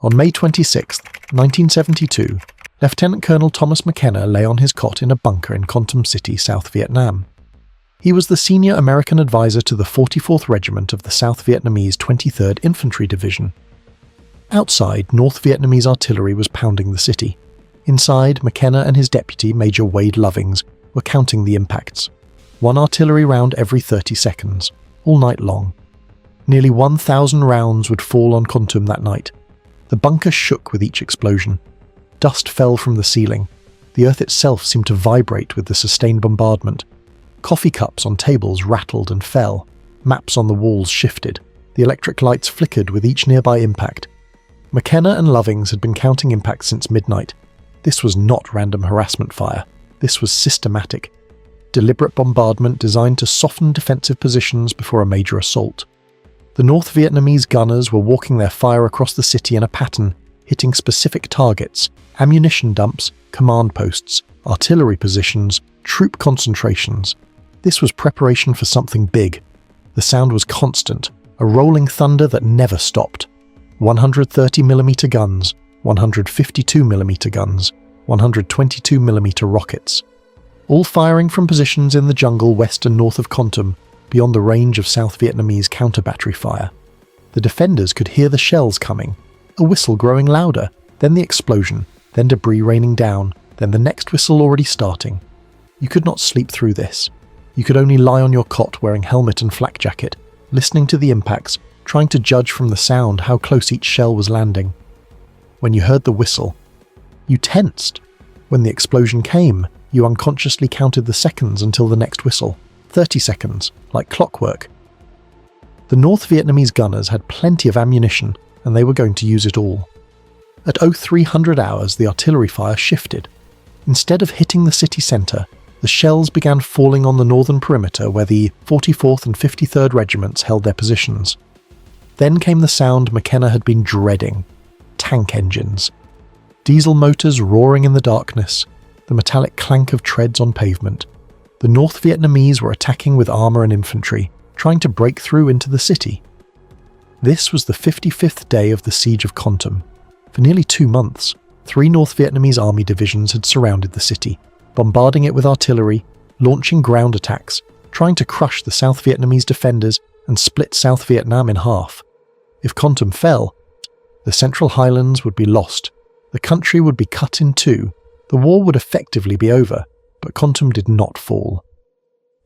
On May 26, 1972, Lieutenant Colonel Thomas McKenna lay on his cot in a bunker in Kontum City, South Vietnam. He was the senior American advisor to the 44th Regiment of the South Vietnamese 23rd Infantry Division. Outside, North Vietnamese artillery was pounding the city. Inside, McKenna and his deputy, Major Wade Lovings, were counting the impacts. One artillery round every 30 seconds, all night long. Nearly 1,000 rounds would fall on Kontum that night. The bunker shook with each explosion. Dust fell from the ceiling. The earth itself seemed to vibrate with the sustained bombardment. Coffee cups on tables rattled and fell. Maps on the walls shifted. The electric lights flickered with each nearby impact. McKenna and Lovings had been counting impacts since midnight. This was not random harassment fire. This was systematic. Deliberate bombardment designed to soften defensive positions before a major assault. The North Vietnamese gunners were walking their fire across the city in a pattern, hitting specific targets, ammunition dumps, command posts, artillery positions, troop concentrations. This was preparation for something big. The sound was constant, a rolling thunder that never stopped. 130mm guns, 152mm guns, 122mm rockets. All firing from positions in the jungle west and north of Kontum, beyond the range of South Vietnamese counter-battery fire. The defenders could hear the shells coming, a whistle growing louder, then the explosion, then debris raining down, then the next whistle already starting. You could not sleep through this. You could only lie on your cot wearing helmet and flak jacket, listening to the impacts, trying to judge from the sound how close each shell was landing. When you heard the whistle, you tensed. When the explosion came, you unconsciously counted the seconds until the next whistle. 30 seconds, like clockwork. The North Vietnamese gunners had plenty of ammunition, and they were going to use it all. At 0300 hours, the artillery fire shifted. Instead of hitting the city centre, the shells began falling on the northern perimeter where the 44th and 53rd Regiments held their positions. Then came the sound McKenna had been dreading. Tank engines. Diesel motors roaring in the darkness, the metallic clank of treads on pavement. The North Vietnamese were attacking with armour and infantry, trying to break through into the city. This was the 55th day of the siege of Kontum. For nearly 2 months, 3 North Vietnamese army divisions had surrounded the city, bombarding it with artillery, launching ground attacks, trying to crush the South Vietnamese defenders and split South Vietnam in half. If Kontum fell, the Central Highlands would be lost. The country would be cut in two. The war would effectively be over, but Kontum did not fall.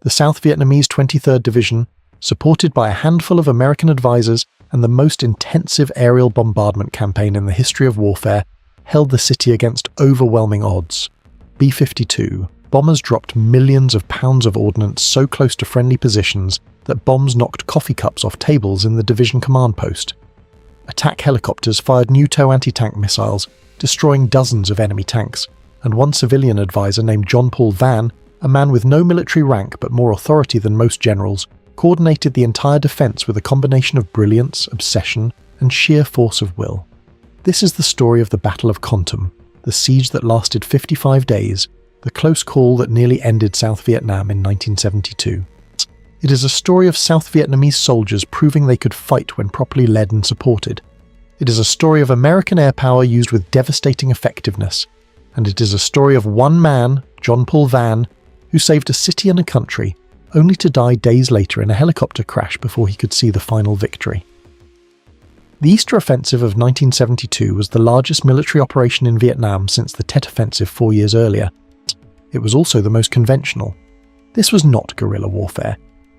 The South Vietnamese 23rd Division, supported by a handful of American advisors and the most intensive aerial bombardment campaign in the history of warfare, held the city against overwhelming odds. B-52 bombers dropped millions of pounds of ordnance so close to friendly positions that bombs knocked coffee cups off tables in the division command post. Attack helicopters fired new TOW anti-tank missiles, destroying dozens of enemy tanks, and one civilian advisor named John Paul Vann, a man with no military rank but more authority than most generals, coordinated the entire defence with a combination of brilliance, obsession, and sheer force of will. This is the story of the Battle of Kontum, the siege that lasted 55 days, the close call that nearly ended South Vietnam in 1972. It is a story of South Vietnamese soldiers proving they could fight when properly led and supported. It is a story of American air power used with devastating effectiveness. And it is a story of one man, John Paul Vann, who saved a city and a country, only to die days later in a helicopter crash before he could see the final victory. The Easter Offensive of 1972 was the largest military operation in Vietnam since the Tet Offensive 4 years earlier. It was also the most conventional. This was not guerrilla warfare.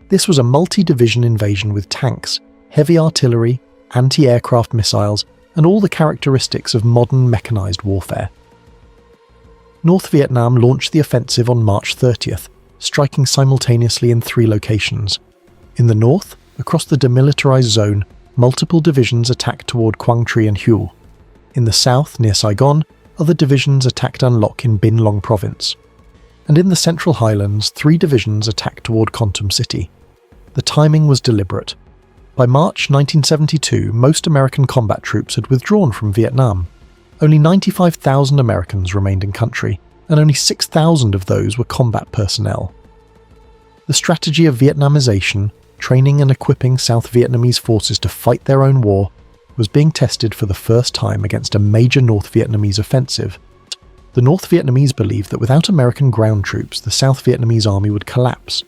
This was a multi-division invasion with tanks, heavy artillery, anti-aircraft missiles, and all the characteristics of modern mechanized warfare. North Vietnam launched the offensive on March 30th, striking simultaneously in 3 locations. In the north, across the demilitarized zone, multiple divisions attacked toward Quang Tri and Hue. In the south, near Saigon, other divisions attacked An Loc in Bin Long province. And in the Central Highlands, 3 divisions attacked toward Kontum City. The timing was deliberate. By March 1972, most American combat troops had withdrawn from Vietnam. Only 95,000 Americans remained in country, and only 6,000 of those were combat personnel. The strategy of Vietnamization, training and equipping South Vietnamese forces to fight their own war, was being tested for the first time against a major North Vietnamese offensive. The North Vietnamese believed that without American ground troops, the South Vietnamese army would collapse.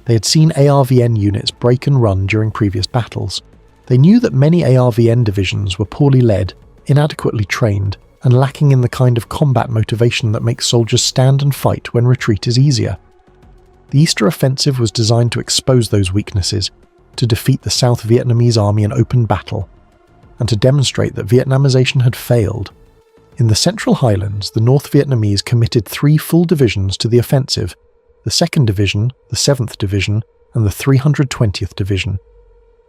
They had seen ARVN units break and run during previous battles. They knew that many ARVN divisions were poorly led, inadequately trained, and lacking in the kind of combat motivation that makes soldiers stand and fight when retreat is easier. The Easter Offensive was designed to expose those weaknesses, to defeat the South Vietnamese army in open battle, and to demonstrate that Vietnamization had failed. In the Central Highlands, the North Vietnamese committed 3 full divisions to the offensive: the 2nd Division, the 7th Division, and the 320th Division.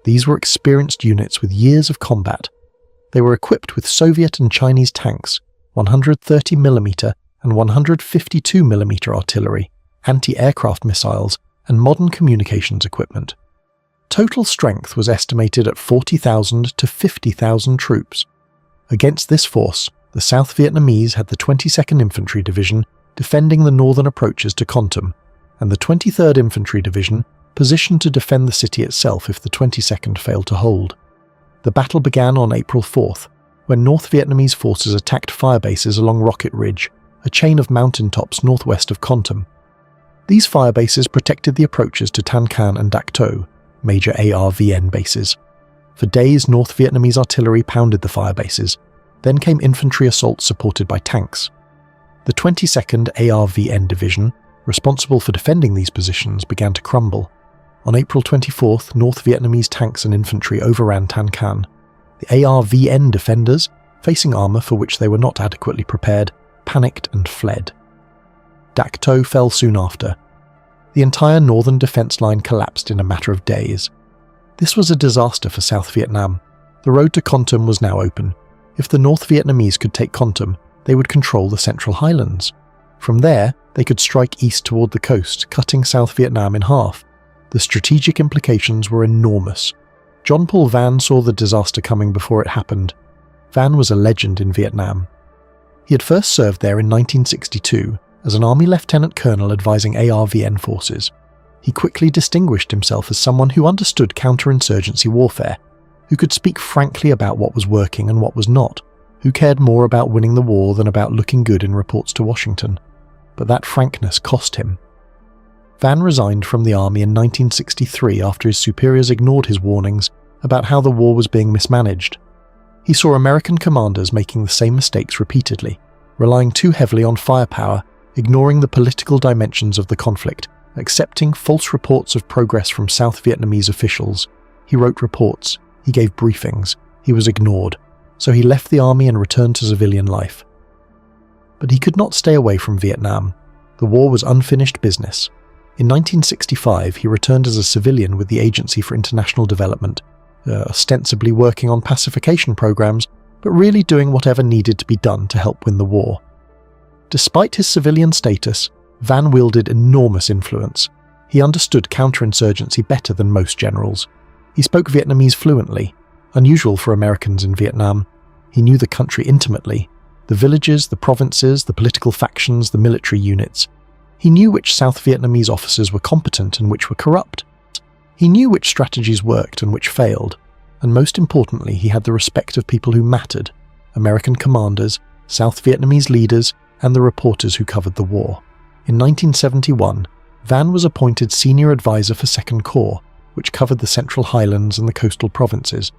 These were experienced units with years of combat. They were equipped with Soviet and Chinese tanks, 130mm and 152mm artillery, anti-aircraft missiles, and modern communications equipment. Total strength was estimated at 40,000 to 50,000 troops. Against this force, the South Vietnamese had the 22nd Infantry Division defending the northern approaches to Kontum, and the 23rd Infantry Division positioned to defend the city itself if the 22nd failed to hold. The battle began on April 4th, when North Vietnamese forces attacked firebases along Rocket Ridge, a chain of mountaintops northwest of Kontum. These firebases protected the approaches to Tan Can and Dak To, major ARVN bases. For days, North Vietnamese artillery pounded the firebases. Then came infantry assaults supported by tanks. The 22nd ARVN Division, responsible for defending these positions, began to crumble. On April 24th, North Vietnamese tanks and infantry overran Tan Can. The ARVN defenders, facing armour for which they were not adequately prepared, panicked and fled. Dak To fell soon after. The entire northern defence line collapsed in a matter of days. This was a disaster for South Vietnam. The road to Kontum was now open. If the North Vietnamese could take Kontum, they would control the Central Highlands. From there, they could strike east toward the coast, cutting South Vietnam in half. The strategic implications were enormous. John Paul Van saw the disaster coming before it happened. Van was a legend in Vietnam. He had first served there in 1962 as an Army Lieutenant Colonel advising ARVN forces. He quickly distinguished himself as someone who understood counterinsurgency warfare, who could speak frankly about what was working and what was not, who cared more about winning the war than about looking good in reports to Washington. But that frankness cost him. Van resigned from the army in 1963 after his superiors ignored his warnings about how the war was being mismanaged. He saw American commanders making the same mistakes repeatedly, relying too heavily on firepower, ignoring the political dimensions of the conflict, accepting false reports of progress from South Vietnamese officials. He wrote reports, he gave briefings, he was ignored, so he left the army and returned to civilian life. But he could not stay away from Vietnam. The war was unfinished business. In 1965, he returned as a civilian with the Agency for International Development, ostensibly working on pacification programs, but really doing whatever needed to be done to help win the war. Despite his civilian status, Van wielded enormous influence. He understood counterinsurgency better than most generals. He spoke Vietnamese fluently, unusual for Americans in Vietnam. He knew the country intimately, the villages, the provinces, the political factions, the military units. He knew which South Vietnamese officers were competent and which were corrupt. He knew which strategies worked and which failed, and most importantly, he had the respect of people who mattered: American commanders, South Vietnamese leaders, and the reporters who covered the war. In 1971, Van was appointed senior advisor for 2nd Corps, which covered the Central Highlands and the coastal provinces.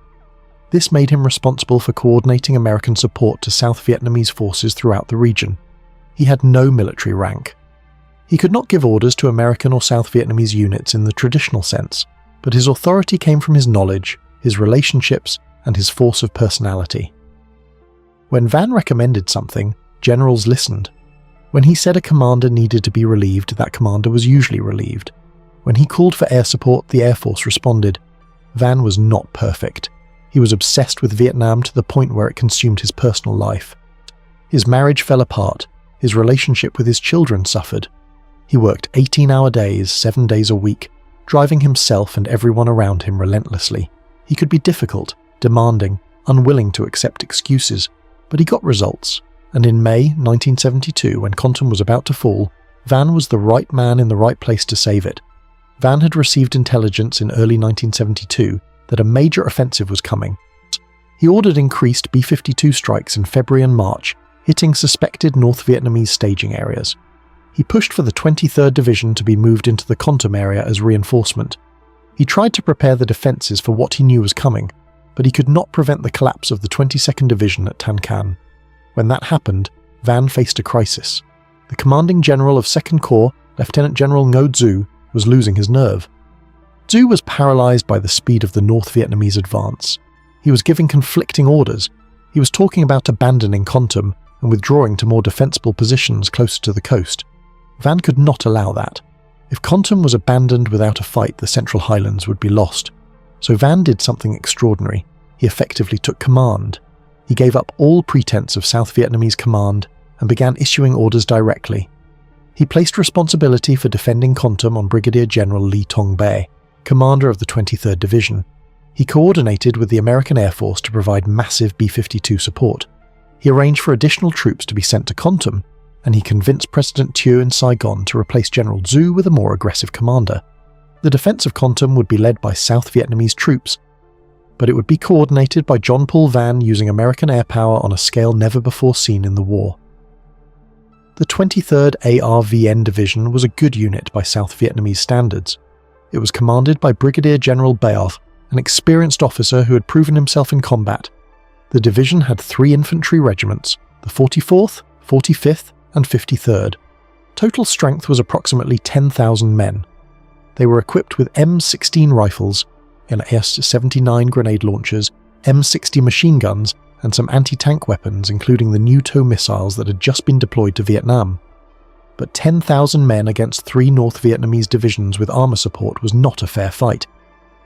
This made him responsible for coordinating American support to South Vietnamese forces throughout the region. He had no military rank. He could not give orders to American or South Vietnamese units in the traditional sense, but his authority came from his knowledge, his relationships, and his force of personality. When Van recommended something, generals listened. When he said a commander needed to be relieved, that commander was usually relieved. When he called for air support, the Air Force responded. Van was not perfect. He was obsessed with Vietnam to the point where it consumed his personal life. His marriage fell apart. His relationship with his children suffered. He worked 18-hour days, 7 days a week, driving himself and everyone around him relentlessly. He could be difficult, demanding, unwilling to accept excuses, but he got results. And in May 1972, when Kontum was about to fall, Van was the right man in the right place to save it. Van had received intelligence in early 1972 that a major offensive was coming. He ordered increased B-52 strikes in February and March, hitting suspected North Vietnamese staging areas. He pushed for the 23rd Division to be moved into the Kontum area as reinforcement. He tried to prepare the defences for what he knew was coming, but he could not prevent the collapse of the 22nd Division at Tan Can. When that happened, Van faced a crisis. The commanding general of 2nd Corps, Lieutenant General Ngo Dzu, was losing his nerve. Dzu was paralysed by the speed of the North Vietnamese advance. He was giving conflicting orders. He was talking about abandoning Kontum and withdrawing to more defensible positions closer to the coast. Van could not allow that. If Kontum was abandoned without a fight, the Central Highlands would be lost. So Van did something extraordinary. He effectively took command. He gave up all pretense of South Vietnamese command and began issuing orders directly. He placed responsibility for defending Kontum on Brigadier General Lee Tong Bae, commander of the 23rd Division. He coordinated with the American Air Force to provide massive B-52 support. He arranged for additional troops to be sent to Kontum, and he convinced President Thieu in Saigon to replace General Dzu with a more aggressive commander. The defense of Kontum would be led by South Vietnamese troops, but it would be coordinated by John Paul Van using American air power on a scale never before seen in the war. The 23rd ARVN Division was a good unit by South Vietnamese standards. It was commanded by Brigadier General Baoth, an experienced officer who had proven himself in combat. The division had 3 infantry regiments, the 44th, 45th, and 53rd. Total strength was approximately 10,000 men. They were equipped with M16 rifles, AS-79 grenade launchers, M60 machine guns, and some anti-tank weapons, including the new TOW missiles that had just been deployed to Vietnam. But 10,000 men against 3 North Vietnamese divisions with armour support was not a fair fight.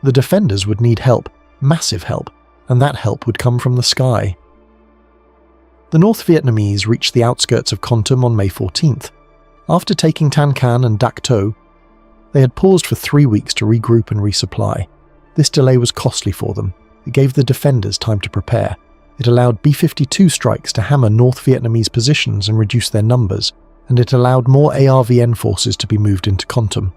The defenders would need help, massive help, and that help would come from the sky. The North Vietnamese reached the outskirts of Kontum on May 14th. After taking Tan Can and Dak To, they had paused for 3 weeks to regroup and resupply. This delay was costly for them. It gave the defenders time to prepare. It allowed B-52 strikes to hammer North Vietnamese positions and reduce their numbers, and it allowed more ARVN forces to be moved into Kontum.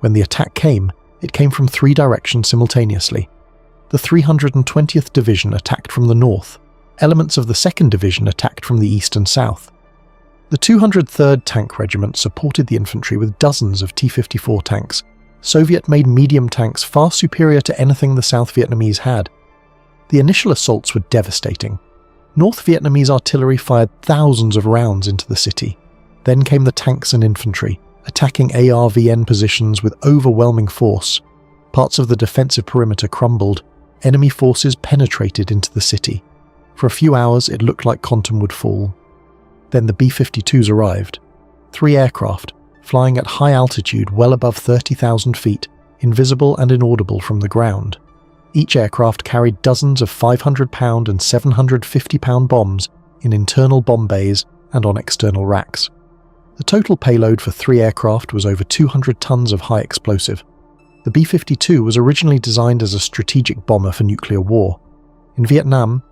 When the attack came, it came from 3 directions simultaneously. The 320th Division attacked from the north. Elements of the 2nd Division attacked from the east and south. The 203rd Tank Regiment supported the infantry with dozens of T-54 tanks, Soviet-made medium tanks far superior to anything the South Vietnamese had. The initial assaults were devastating. North Vietnamese artillery fired thousands of rounds into the city. Then came the tanks and infantry, attacking ARVN positions with overwhelming force. Parts of the defensive perimeter crumbled. Enemy forces penetrated into the city. For a few hours it looked like Kontum would fall. Then the B-52s arrived. 3 aircraft, flying at high altitude well above 30,000 feet, invisible and inaudible from the ground. Each aircraft carried dozens of 500-pound and 750-pound bombs in internal bomb bays and on external racks. The total payload for 3 aircraft was over 200 tons of high explosive. The B-52 was originally designed as a strategic bomber for nuclear war. In Vietnam,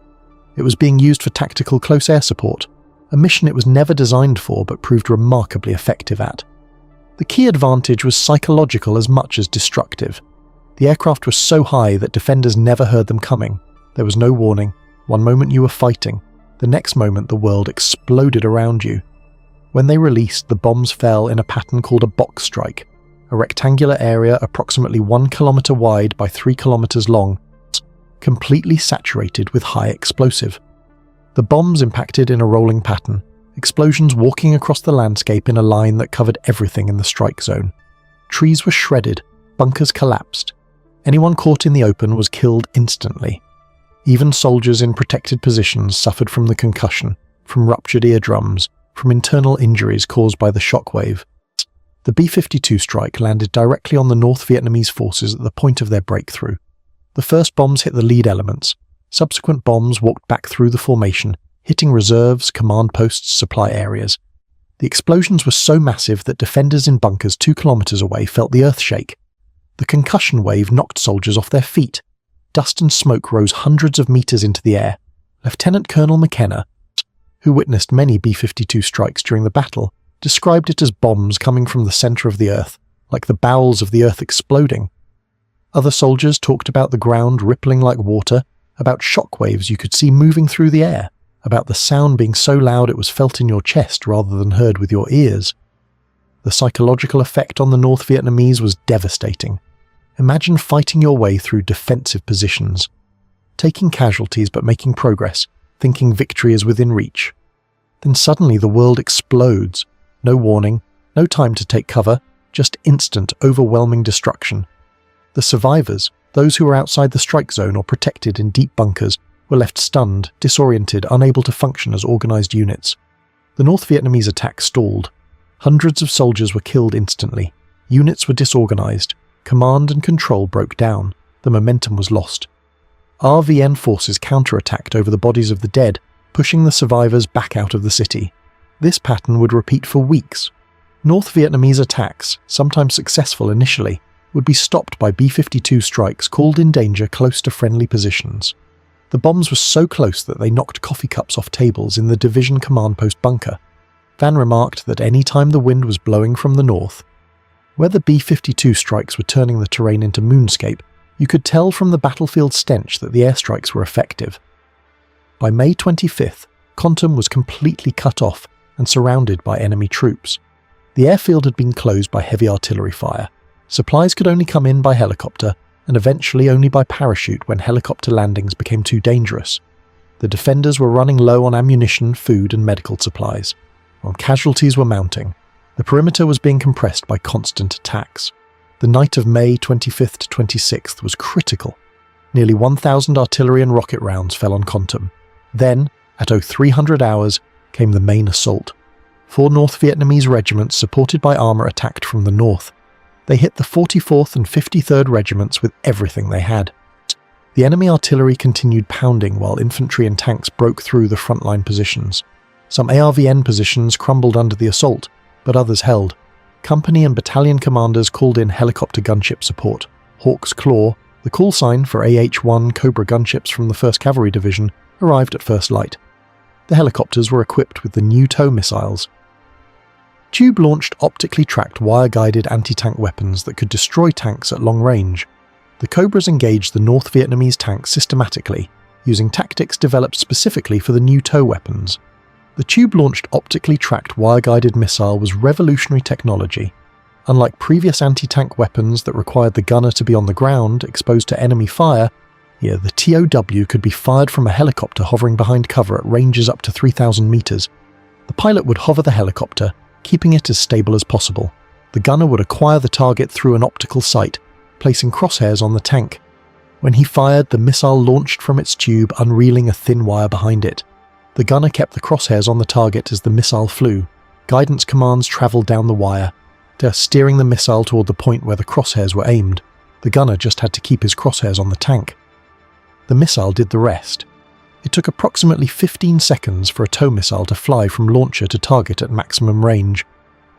it was being used for tactical close air support, a mission it was never designed for but proved remarkably effective at. The key advantage was psychological as much as destructive. The aircraft was so high that defenders never heard them coming. There was no warning. One moment you were fighting, the next moment the world exploded around you. When they released, the bombs fell in a pattern called a box strike, a rectangular area approximately 1 kilometer wide by 3 kilometers long, completely saturated with high explosive. The bombs impacted in a rolling pattern, explosions walking across the landscape in a line that covered everything in the strike zone. Trees were shredded, bunkers collapsed. Anyone caught in the open was killed instantly. Even soldiers in protected positions suffered from the concussion, from ruptured eardrums, from internal injuries caused by the shockwave. The B-52 strike landed directly on the North Vietnamese forces at the point of their breakthrough. The first bombs hit the lead elements. Subsequent bombs walked back through the formation, hitting reserves, command posts, supply areas. The explosions were so massive that defenders in bunkers 2 kilometers away felt the earth shake. The concussion wave knocked soldiers off their feet. Dust and smoke rose hundreds of meters into the air. Lieutenant Colonel McKenna, who witnessed many B-52 strikes during the battle, described it as bombs coming from the center of the earth, like the bowels of the earth exploding. Other soldiers talked about the ground rippling like water about shockwaves you could see moving through the air, about the sound being so loud it was felt in your chest rather than heard with your ears. The psychological effect on the North Vietnamese was devastating. Imagine fighting your way through defensive positions, taking casualties but making progress, thinking victory is within reach. Then suddenly the world explodes. No warning, no time to take cover, just instant, overwhelming destruction. The survivors, those who were outside the strike zone or protected in deep bunkers, were left stunned, disoriented, unable to function as organized units. The North Vietnamese attack stalled. Hundreds of soldiers were killed instantly. Units were disorganized. Command and control broke down. The momentum was lost. ARVN forces counterattacked over the bodies of the dead, pushing the survivors back out of the city. This pattern would repeat for weeks. North Vietnamese attacks, sometimes successful initially, would be stopped by B-52 strikes called in danger close to friendly positions. The bombs were so close that they knocked coffee cups off tables in the division command post bunker. Van remarked that any time the wind was blowing from the north, whether B-52 strikes were turning the terrain into moonscape, you could tell from the battlefield stench that the airstrikes were effective. By May 25th, Kontum was completely cut off and surrounded by enemy troops. The airfield had been closed by heavy artillery fire. Supplies could only come in by helicopter, and eventually only by parachute when helicopter landings became too dangerous. The defenders were running low on ammunition, food and medical supplies, while casualties were mounting. The perimeter was being compressed by constant attacks. The night of May 25th to 26th was critical. Nearly 1,000 artillery and rocket rounds fell on Kontum. Then, at 0300 hours, came the main assault. 4 North Vietnamese regiments supported by armour attacked from the north. They hit the 44th and 53rd regiments with everything they had. The enemy artillery continued pounding while infantry and tanks broke through the frontline positions. Some ARVN positions crumbled under the assault, but others held. Company and battalion commanders called in helicopter gunship support. Hawk's Claw, the call sign for AH-1 Cobra gunships from the 1st Cavalry Division, arrived at first light. The helicopters were equipped with the new tow missiles. Tube-launched optically tracked wire-guided anti-tank weapons that could destroy tanks at long range. The Cobras engaged the North Vietnamese tanks systematically, using tactics developed specifically for the new tow weapons. The tube-launched optically tracked wire-guided missile was revolutionary technology. Unlike previous anti-tank weapons that required the gunner to be on the ground, exposed to enemy fire, here the TOW could be fired from a helicopter hovering behind cover at ranges up to 3,000 meters. The pilot would hover the helicopter, keeping it as stable as possible. The gunner would acquire the target through an optical sight, placing crosshairs on the tank. When he fired, the missile launched from its tube, unreeling a thin wire behind it. The gunner kept the crosshairs on the target as the missile flew. Guidance commands travelled down the wire, steering the missile toward the point where the crosshairs were aimed. The gunner just had to keep his crosshairs on the tank. The missile did the rest. It took approximately 15 seconds for a tow missile to fly from launcher to target at maximum range.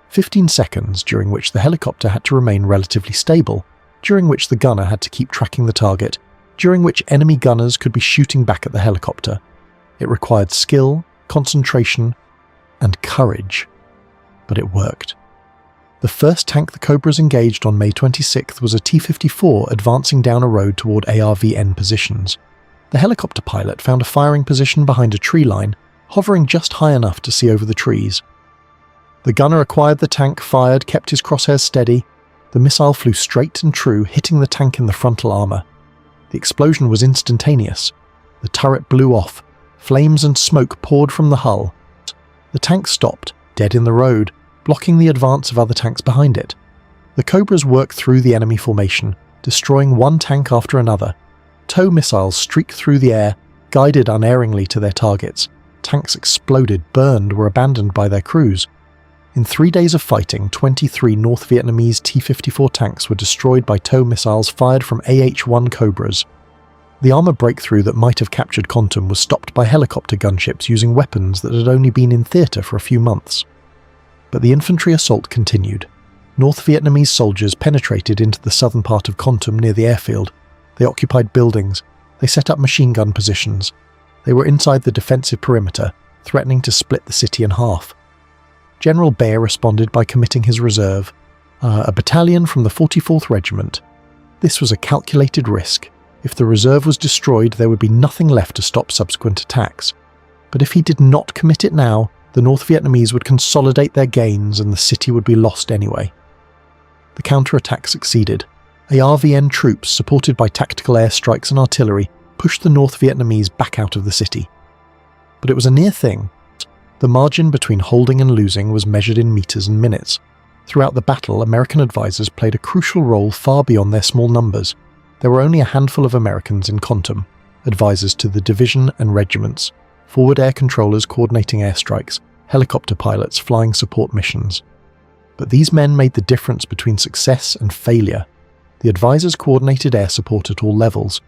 15 seconds during which the helicopter had to remain relatively stable, during which the gunner had to keep tracking the target, during which enemy gunners could be shooting back at the helicopter. It required skill, concentration, and courage. But it worked. The first tank the Cobras engaged on May 26th was a T-54 advancing down a road toward ARVN positions. The helicopter pilot found a firing position behind a tree line, hovering just high enough to see over the trees. The gunner acquired the tank, fired, kept his crosshairs steady. The missile flew straight and true, hitting the tank in the frontal armour. The explosion was instantaneous. The turret blew off. Flames and smoke poured from the hull. The tank stopped, dead in the road, blocking the advance of other tanks behind it. The Cobras worked through the enemy formation, destroying one tank after another. Tow missiles streaked through the air, guided unerringly to their targets. Tanks exploded, burned, were abandoned by their crews. In 3 days of fighting, 23 North Vietnamese T-54 tanks were destroyed by tow missiles fired from AH-1 Cobras. The armour breakthrough that might have captured Kontum was stopped by helicopter gunships using weapons that had only been in theatre for a few months. But the infantry assault continued. North Vietnamese soldiers penetrated into the southern part of Kontum near the airfield. They occupied buildings. They set up machine gun positions. They were inside the defensive perimeter, threatening to split the city in half. General Baer responded by committing his reserve, a battalion from the 44th Regiment. This was a calculated risk. If the reserve was destroyed, there would be nothing left to stop subsequent attacks. But if he did not commit it now, the North Vietnamese would consolidate their gains and the city would be lost anyway. The counterattack succeeded. ARVN troops, supported by tactical airstrikes and artillery, pushed the North Vietnamese back out of the city. But it was a near thing. The margin between holding and losing was measured in meters and minutes. Throughout the battle, American advisors played a crucial role far beyond their small numbers. There were only a handful of Americans in Kontum, advisors to the division and regiments, forward air controllers coordinating airstrikes, helicopter pilots flying support missions. But these men made the difference between success and failure. The advisors coordinated air support at all levels.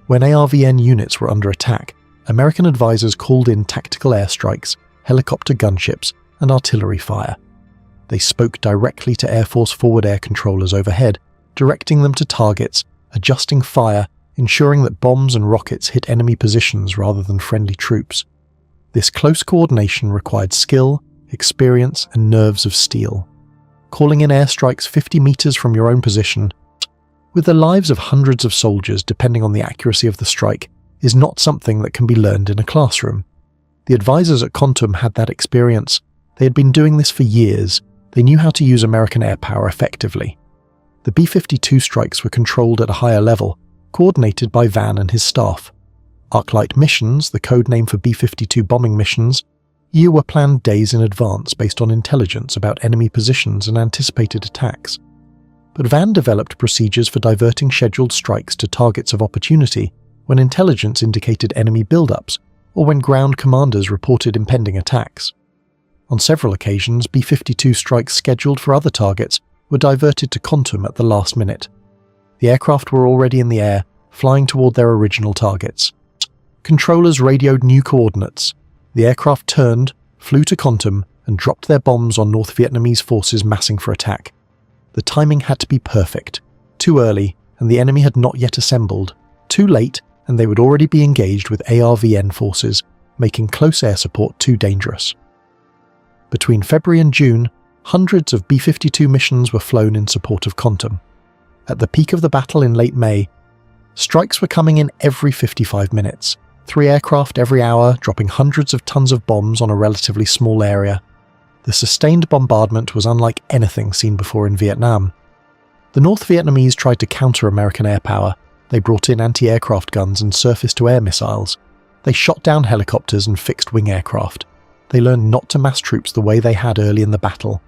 When ARVN units were under attack, American advisors called in tactical airstrikes, helicopter gunships, and artillery fire. They spoke directly to Air Force forward air controllers overhead, directing them to targets, adjusting fire, ensuring that bombs and rockets hit enemy positions rather than friendly troops. This close coordination required skill, experience, and nerves of steel. Calling in airstrikes 50 meters from your own position, with the lives of hundreds of soldiers depending on the accuracy of the strike, is not something that can be learned in a classroom. The advisors at Kontum had that experience. They had been doing this for years. They knew how to use American air power effectively. The B-52 strikes were controlled at a higher level, coordinated by Van and his staff. Arc-Light missions, the code name for B-52 bombing missions, were planned days in advance based on intelligence about enemy positions and anticipated attacks. But Van developed procedures for diverting scheduled strikes to targets of opportunity when intelligence indicated enemy build-ups or when ground commanders reported impending attacks. On several occasions, B-52 strikes scheduled for other targets were diverted to Kontum at the last minute. The aircraft were already in the air, flying toward their original targets. Controllers radioed new coordinates. The aircraft turned, flew to Kontum, and dropped their bombs on North Vietnamese forces massing for attack. The timing had to be perfect. Too early, and the enemy had not yet assembled. Too late, and they would already be engaged with ARVN forces, making close air support too dangerous. Between February and June, hundreds of B-52 missions were flown in support of Kontum. At the peak of the battle in late May, strikes were coming in every 55 minutes, 3 aircraft every hour, dropping hundreds of tons of bombs on a relatively small area. The sustained bombardment was unlike anything seen before in Vietnam. The North Vietnamese tried to counter American air power. They brought in anti-aircraft guns and surface-to-air missiles. They shot down helicopters and fixed-wing aircraft. They learned not to mass troops the way they had early in the battle,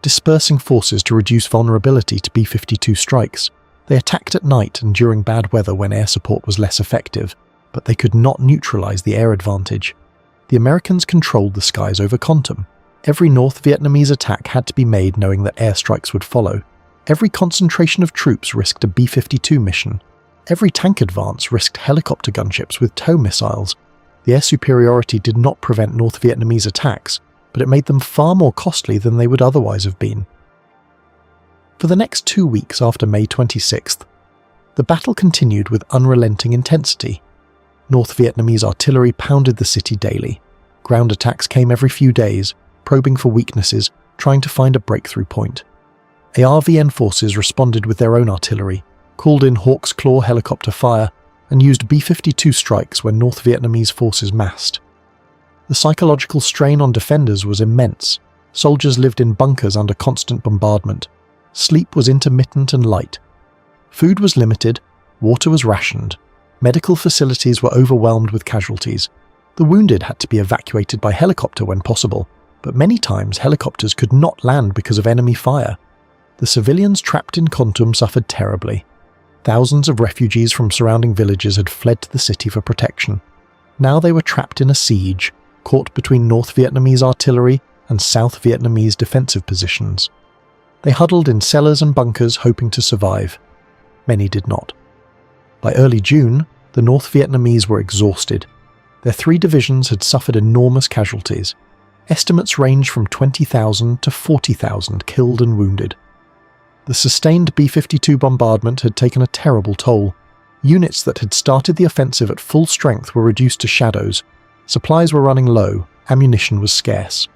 dispersing forces to reduce vulnerability to B-52 strikes. They attacked at night and during bad weather when air support was less effective, but they could not neutralize the air advantage. The Americans controlled the skies over Kontum. Every North Vietnamese attack had to be made knowing that airstrikes would follow. Every concentration of troops risked a B-52 mission. Every tank advance risked helicopter gunships with tow missiles. The air superiority did not prevent North Vietnamese attacks, but it made them far more costly than they would otherwise have been. For the next 2 weeks after May 26th, the battle continued with unrelenting intensity. North Vietnamese artillery pounded the city daily. Ground attacks came every few days, probing for weaknesses, trying to find a breakthrough point. ARVN forces responded with their own artillery, called in Hawk's Claw helicopter fire, and used B-52 strikes when North Vietnamese forces massed. The psychological strain on defenders was immense. Soldiers lived in bunkers under constant bombardment. Sleep was intermittent and light. Food was limited, water was rationed. Medical facilities were overwhelmed with casualties. The wounded had to be evacuated by helicopter when possible, but many times helicopters could not land because of enemy fire. The civilians trapped in Kontum suffered terribly. Thousands of refugees from surrounding villages had fled to the city for protection. Now they were trapped in a siege, caught between North Vietnamese artillery and South Vietnamese defensive positions. They huddled in cellars and bunkers hoping to survive. Many did not. By early June, the North Vietnamese were exhausted. Their 3 divisions had suffered enormous casualties. Estimates range from 20,000 to 40,000 killed and wounded. The sustained B-52 bombardment had taken a terrible toll. Units that had started the offensive at full strength were reduced to shadows. Supplies were running low, ammunition was scarce.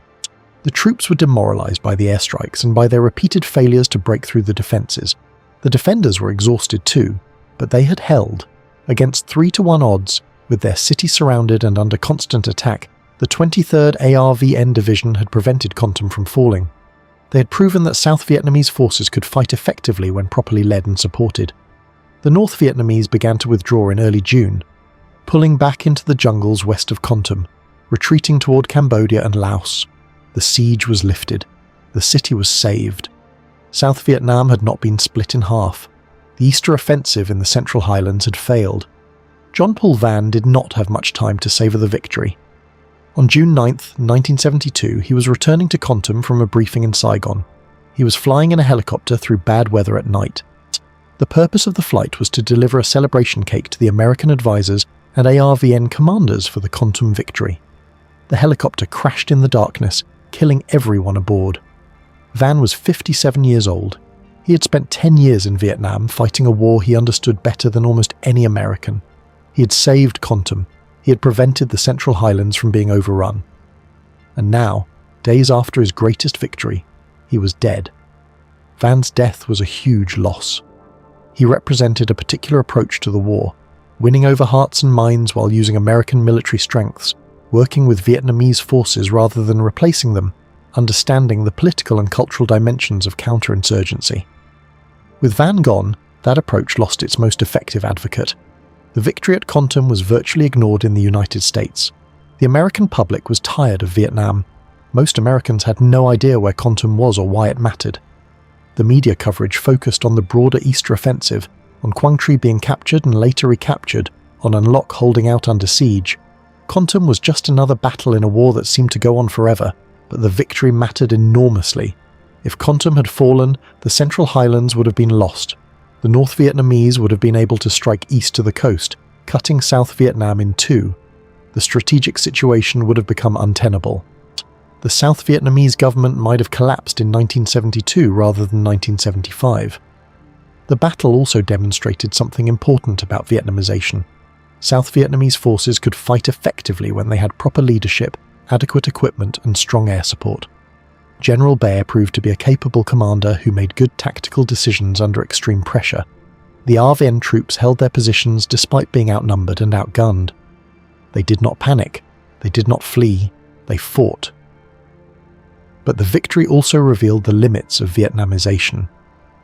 The troops were demoralized by the airstrikes and by their repeated failures to break through the defenses. The defenders were exhausted too, but they had held. Against 3-to-1 odds, with their city surrounded and under constant attack, the 23rd ARVN Division had prevented Kontum from falling. They had proven that South Vietnamese forces could fight effectively when properly led and supported. The North Vietnamese began to withdraw in early June, pulling back into the jungles west of Kontum, retreating toward Cambodia and Laos. The siege was lifted. The city was saved. South Vietnam had not been split in half. The Easter offensive in the Central Highlands had failed. John Paul Vann did not have much time to savour the victory. On June 9, 1972, he was returning to Kontum from a briefing in Saigon. He was flying in a helicopter through bad weather at night. The purpose of the flight was to deliver a celebration cake to the American advisors and ARVN commanders for the Kontum victory. The helicopter crashed in the darkness, killing everyone aboard. Vann was 57 years old. He had spent 10 years in Vietnam fighting a war he understood better than almost any American. He had saved Kontum. He had prevented the Central Highlands from being overrun. And now, days after his greatest victory, he was dead. Vann's death was a huge loss. He represented a particular approach to the war, winning over hearts and minds while using American military strengths, working with Vietnamese forces rather than replacing them, understanding the political and cultural dimensions of counterinsurgency. With Vann gone, that approach lost its most effective advocate. The victory at Kontum was virtually ignored in the United States. The American public was tired of Vietnam. Most Americans had no idea where Kontum was or why it mattered. The media coverage focused on the broader Easter offensive, on Quang Tri being captured and later recaptured, on An Loc holding out under siege. Kontum was just another battle in a war that seemed to go on forever, but the victory mattered enormously. If Kontum had fallen, the Central Highlands would have been lost. The North Vietnamese would have been able to strike east to the coast, cutting South Vietnam in two. The strategic situation would have become untenable. The South Vietnamese government might have collapsed in 1972 rather than 1975. The battle also demonstrated something important about Vietnamization. South Vietnamese forces could fight effectively when they had proper leadership, adequate equipment, and strong air support. General Baer proved to be a capable commander who made good tactical decisions under extreme pressure. The ARVN troops held their positions despite being outnumbered and outgunned. They did not panic. They did not flee. They fought. But the victory also revealed the limits of Vietnamization.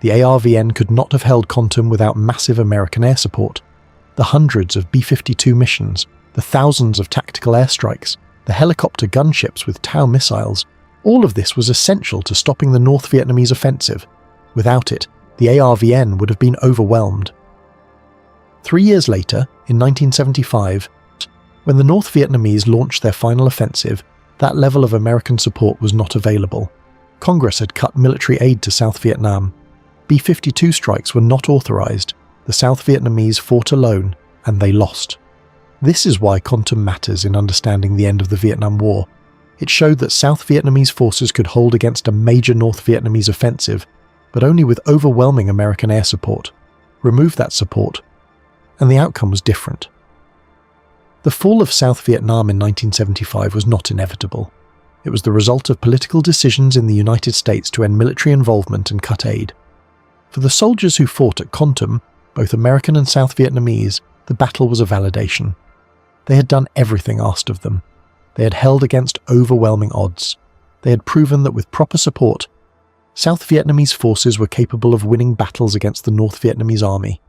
The ARVN could not have held Kontum without massive American air support. The hundreds of B-52 missions, the thousands of tactical airstrikes, the helicopter gunships with Tau missiles, all of this was essential to stopping the North Vietnamese offensive. Without it, the ARVN would have been overwhelmed. 3 years later, in 1975, when the North Vietnamese launched their final offensive, that level of American support was not available. Congress had cut military aid to South Vietnam. B-52 strikes were not authorized. The South Vietnamese fought alone, and they lost. This is why Kontum matters in understanding the end of the Vietnam War. It showed that South Vietnamese forces could hold against a major North Vietnamese offensive, but only with overwhelming American air support. Remove that support, and the outcome was different. The fall of South Vietnam in 1975 was not inevitable. It was the result of political decisions in the United States to end military involvement and cut aid. For the soldiers who fought at Kontum, both American and South Vietnamese, the battle was a validation. They had done everything asked of them. They had held against overwhelming odds. They had proven that with proper support, South Vietnamese forces were capable of winning battles against the North Vietnamese army.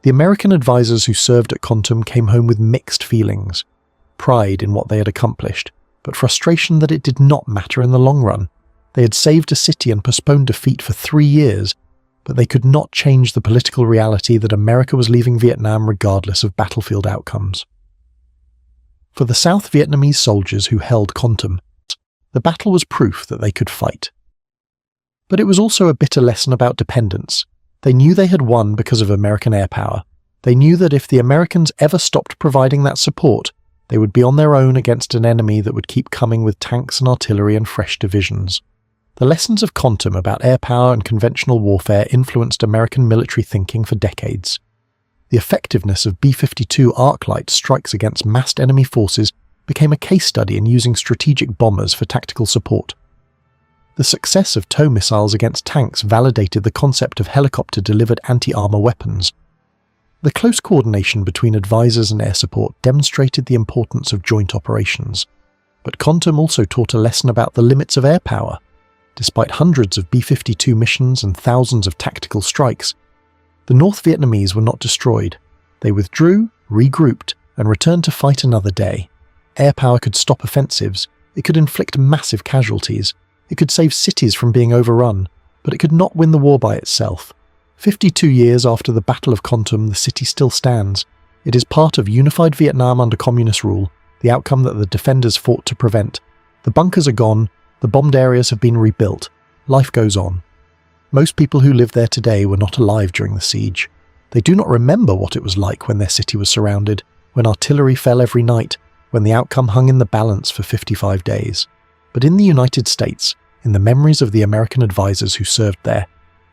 The American advisors who served at Kontum came home with mixed feelings. Pride in what they had accomplished, but frustration that it did not matter in the long run. They had saved a city and postponed defeat for 3 years, but they could not change the political reality that America was leaving Vietnam regardless of battlefield outcomes. For the South Vietnamese soldiers who held Kontum, the battle was proof that they could fight. But it was also a bitter lesson about dependence. They knew they had won because of American air power. They knew that if the Americans ever stopped providing that support, they would be on their own against an enemy that would keep coming with tanks and artillery and fresh divisions. The lessons of Kontum about air power and conventional warfare influenced American military thinking for decades. The effectiveness of B-52 Arclight strikes against massed enemy forces became a case study in using strategic bombers for tactical support. The success of tow missiles against tanks validated the concept of helicopter-delivered anti-armor weapons. The close coordination between advisors and air support demonstrated the importance of joint operations. But Kontum also taught a lesson about the limits of air power. Despite hundreds of B-52 missions and thousands of tactical strikes, the North Vietnamese were not destroyed. They withdrew, regrouped, and returned to fight another day. Air power could stop offensives, it could inflict massive casualties, it could save cities from being overrun, but it could not win the war by itself. 52 years after the Battle of Kontum, the city still stands. It is part of unified Vietnam under communist rule, the outcome that the defenders fought to prevent. The bunkers are gone, the bombed areas have been rebuilt. Life goes on. Most people who live there today were not alive during the siege. They do not remember what it was like when their city was surrounded, when artillery fell every night, when the outcome hung in the balance for 55 days. But in the United States, in the memories of the American advisors who served there,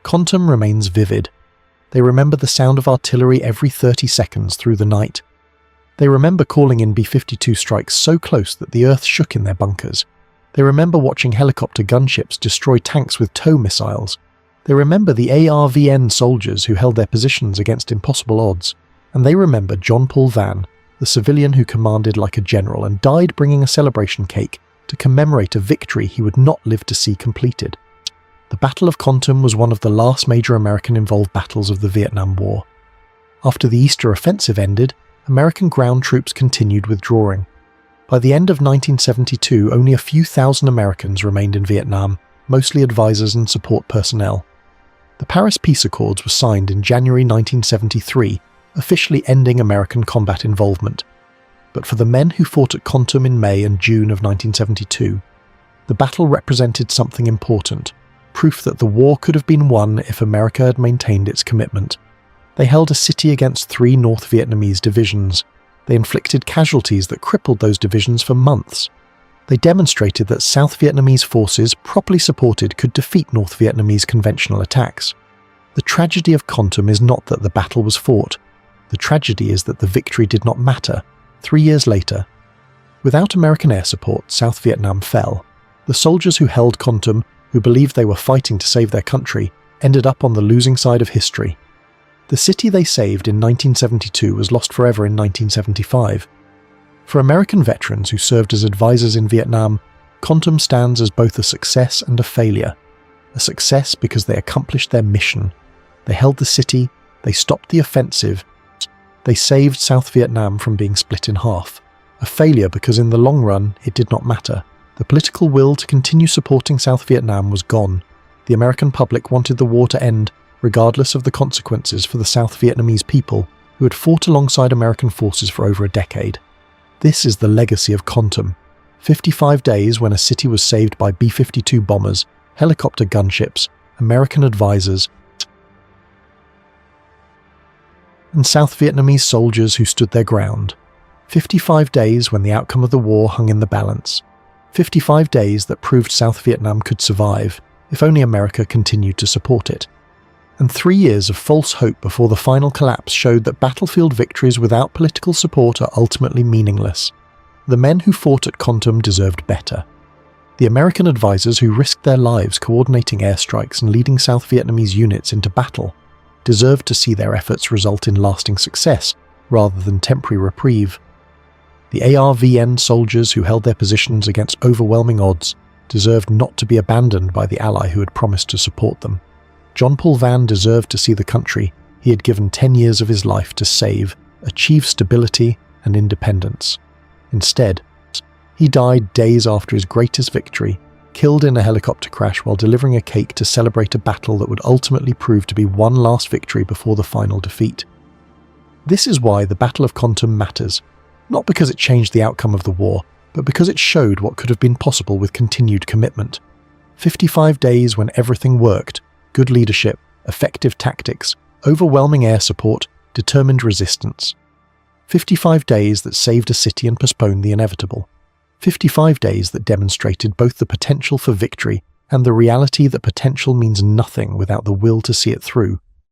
Kontum remains vivid. They remember the sound of artillery every 30 seconds through the night. They remember calling in B-52 strikes so close that the earth shook in their bunkers. They remember watching helicopter gunships destroy tanks with tow missiles. They remember the ARVN soldiers who held their positions against impossible odds. And they remember John Paul Vann, the civilian who commanded like a general and died bringing a celebration cake to commemorate a victory he would not live to see completed. The Battle of Kontum was one of the last major American-involved battles of the Vietnam War. After the Easter Offensive ended, American ground troops continued withdrawing. By the end of 1972, only a few thousand Americans remained in Vietnam, mostly advisors and support personnel. The Paris Peace Accords were signed in January 1973, officially ending American combat involvement. But for the men who fought at Kontum in May and June of 1972, the battle represented something important, proof that the war could have been won if America had maintained its commitment. They held a city against 3 North Vietnamese divisions. They inflicted casualties that crippled those divisions for months. They demonstrated that South Vietnamese forces, properly supported, could defeat North Vietnamese conventional attacks. The tragedy of Kontum is not that the battle was fought. The tragedy is that the victory did not matter. 3 years later, without American air support, South Vietnam fell. The soldiers who held Kontum, who believed they were fighting to save their country, ended up on the losing side of history. The city they saved in 1972 was lost forever in 1975. For American veterans who served as advisors in Vietnam, Kontum stands as both a success and a failure. A success because they accomplished their mission. They held the city, they stopped the offensive, they saved South Vietnam from being split in half. A failure because in the long run, it did not matter. The political will to continue supporting South Vietnam was gone. The American public wanted the war to end, regardless of the consequences for the South Vietnamese people who had fought alongside American forces for over a decade. This is the legacy of Kontum. 55 days when a city was saved by B-52 bombers, helicopter gunships, American advisors, and South Vietnamese soldiers who stood their ground. 55 days when the outcome of the war hung in the balance. 55 days that proved South Vietnam could survive, if only America continued to support it. And 3 years of false hope before the final collapse showed that battlefield victories without political support are ultimately meaningless. The men who fought at Kontum deserved better. The American advisors who risked their lives coordinating airstrikes and leading South Vietnamese units into battle deserved to see their efforts result in lasting success rather than temporary reprieve. The ARVN soldiers who held their positions against overwhelming odds deserved not to be abandoned by the ally who had promised to support them. John Paul Vann deserved to see the country he had given 10 years of his life to save, achieve stability and independence. Instead, he died days after his greatest victory, killed in a helicopter crash while delivering a cake to celebrate a battle that would ultimately prove to be one last victory before the final defeat. This is why the Battle of Kontum matters, not because it changed the outcome of the war, but because it showed what could have been possible with continued commitment. 55 days when everything worked, good leadership, effective tactics, overwhelming air support, determined resistance. 55 days that saved a city and postponed the inevitable. 55 days that demonstrated both the potential for victory and the reality that potential means nothing without the will to see it through.